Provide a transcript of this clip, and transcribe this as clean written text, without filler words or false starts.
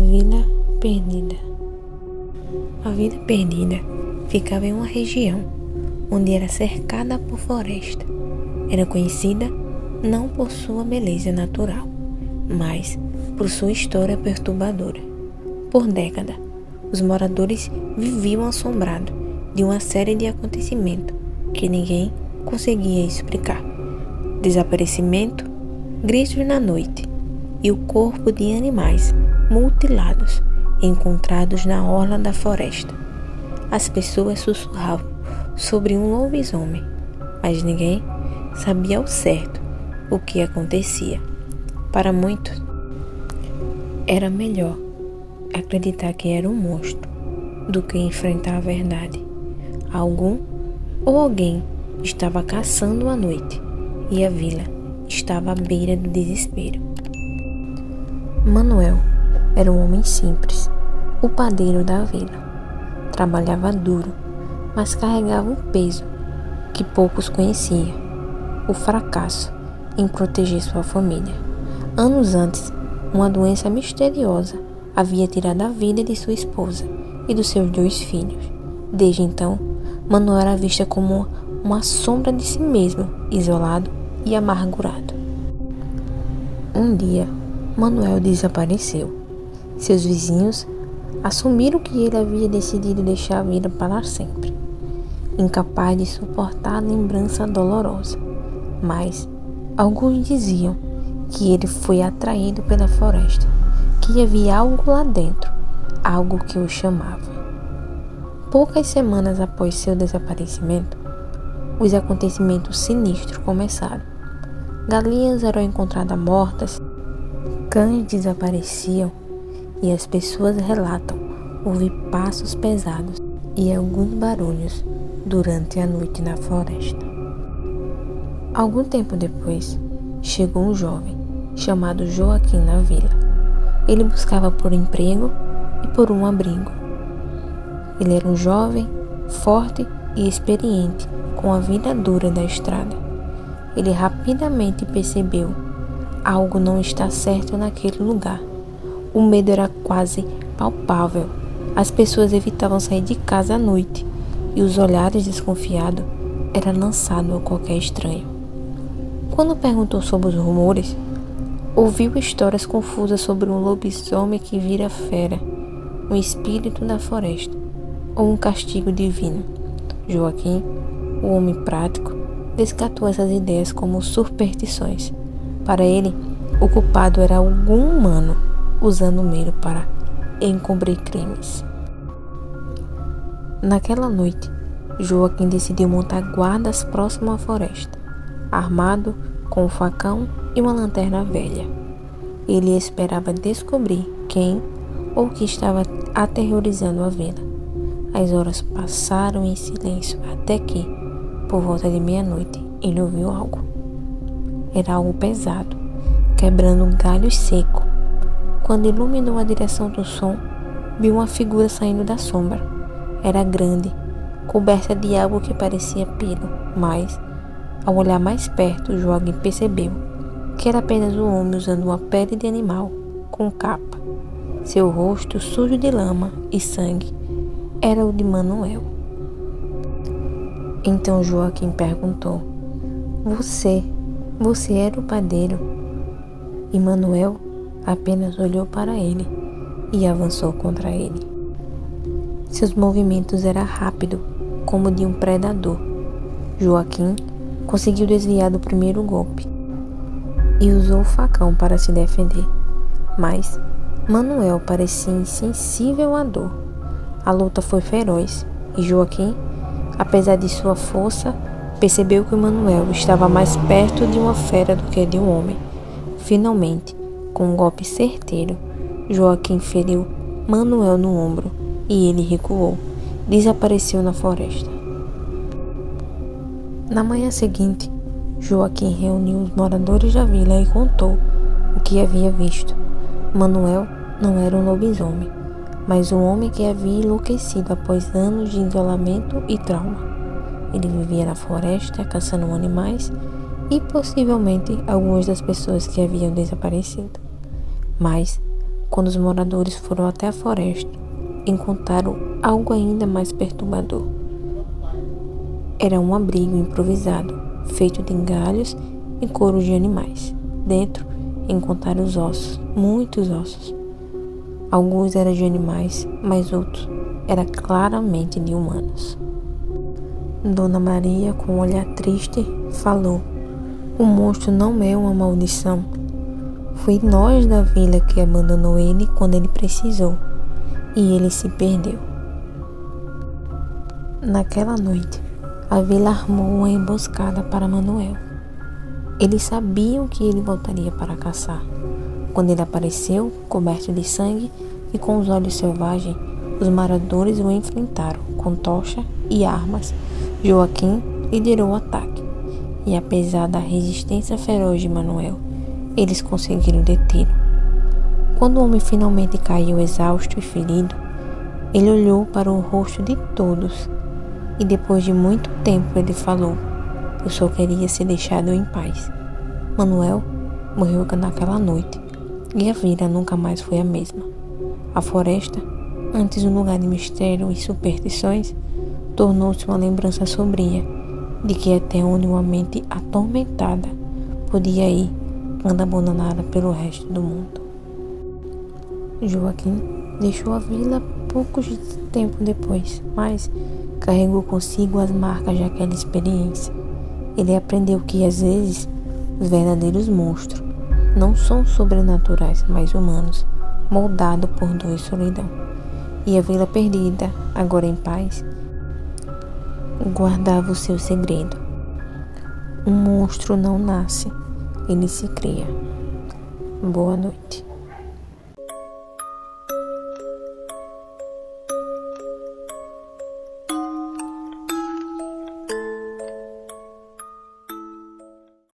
Vila Perdida. A Vila Perdida ficava em uma região onde era cercada por floresta. Era conhecida não por sua beleza natural, mas por sua história perturbadora. Por décadas, os moradores viviam assombrados de uma série de acontecimentos que ninguém conseguia explicar. Desaparecimento, gritos na noite e o corpo de animais mutilados encontrados na orla da floresta. As pessoas sussurravam sobre um lobisomem, mas ninguém sabia ao certo o que acontecia. Para muitos, era melhor acreditar que era um monstro do que enfrentar a verdade. Alguém estava caçando à noite e a vila estava à beira do desespero. Manuel era um homem simples, o padeiro da vila. Trabalhava duro, mas carregava um peso que poucos conheciam: o fracasso em proteger sua família. Anos antes, uma doença misteriosa havia tirado a vida de sua esposa e dos seus 2 filhos. Desde então, Manuel era visto como uma sombra de si mesmo, isolado e amargurado. Um dia, Manuel desapareceu. Seus vizinhos assumiram que ele havia decidido deixar a vida para sempre, incapaz de suportar a lembrança dolorosa. Mas alguns diziam que ele foi atraído pela floresta, que havia algo lá dentro, algo que o chamava. Poucas semanas após seu desaparecimento, os acontecimentos sinistros começaram. Galinhas eram encontradas mortas, cães desapareciam e as pessoas relatam ouvir passos pesados e alguns barulhos durante a noite na floresta. Algum tempo depois, chegou um jovem chamado Joaquim na vila. Ele buscava por emprego e por um abrigo. Ele era um jovem, forte e experiente com a vida dura da estrada. Ele rapidamente percebeu: algo não está certo naquele lugar. O medo era quase palpável. As pessoas evitavam sair de casa à noite e os olhares desconfiados eram lançados a qualquer estranho. Quando perguntou sobre os rumores, ouviu histórias confusas sobre um lobisomem que vira fera, um espírito da floresta ou um castigo divino. Joaquim, o homem prático, descartou essas ideias como superstições. Para ele, o culpado era algum humano usando o medo para encobrir crimes. Naquela noite, Joaquim decidiu montar guardas próximo à floresta, armado com um facão e uma lanterna velha. Ele esperava descobrir quem ou o que estava aterrorizando a vila. As horas passaram em silêncio até que, por volta de meia-noite, ele ouviu algo. Era algo pesado, quebrando um galho seco. Quando iluminou a direção do som, viu uma figura saindo da sombra. Era grande, coberta de algo que parecia pelo, mas, ao olhar mais perto, Joaquim percebeu que era apenas um homem usando uma pele de animal, com capa. Seu rosto, sujo de lama e sangue, era o de Manuel. Então Joaquim perguntou: Você era o padeiro? E Manuel apenas olhou para ele e avançou contra ele. Seus movimentos eram rápidos, como de um predador. Joaquim conseguiu desviar do primeiro golpe e usou o facão para se defender, mas Manuel parecia insensível à dor. A luta foi feroz e Joaquim, apesar de sua força, percebeu que Manuel estava mais perto de uma fera do que de um homem. Finalmente, com um golpe certeiro, Joaquim feriu Manuel no ombro e ele recuou, desapareceu na floresta. Na manhã seguinte, Joaquim reuniu os moradores da vila e contou o que havia visto. Manuel não era um lobisomem, mas um homem que havia enlouquecido após anos de isolamento e trauma. Ele vivia na floresta caçando animais e possivelmente algumas das pessoas que haviam desaparecido. Mas, Quando os moradores foram até a floresta, encontraram algo ainda mais perturbador. Era um abrigo improvisado, feito de galhos e couro de animais. Dentro, encontraram os ossos, muitos ossos. Alguns eram de animais, mas outros eram claramente de humanos. Dona Maria, com um olhar triste, falou: "O monstro não é uma maldição. Foi nós da vila que abandonou ele quando ele precisou, e ele se perdeu." Naquela noite, a vila armou uma emboscada para Manuel. Eles sabiam que ele voltaria para caçar. Quando ele apareceu, coberto de sangue e com os olhos selvagens, os moradores o enfrentaram com tocha e armas. Joaquim liderou o ataque, e apesar da resistência feroz de Manuel, eles conseguiram detê-lo. Quando o homem finalmente caiu exausto e ferido, ele olhou para o rosto de todos e depois de muito tempo ele falou: "Eu só queria ser deixado em paz." Manuel morreu naquela noite e a vila nunca mais foi a mesma. A floresta, antes um lugar de mistério e superstições, tornou-se uma lembrança sombria de que até onde uma mente atormentada podia ir quando abandonada pelo resto do mundo. Joaquim deixou a vila poucos tempo depois, mas carregou consigo as marcas daquela experiência. Ele aprendeu que às vezes os verdadeiros monstros não são sobrenaturais, mas humanos, moldados por dor e solidão. E a vila perdida, agora em paz, guardava o seu segredo. Um monstro não nasce, ele se cria. Boa noite.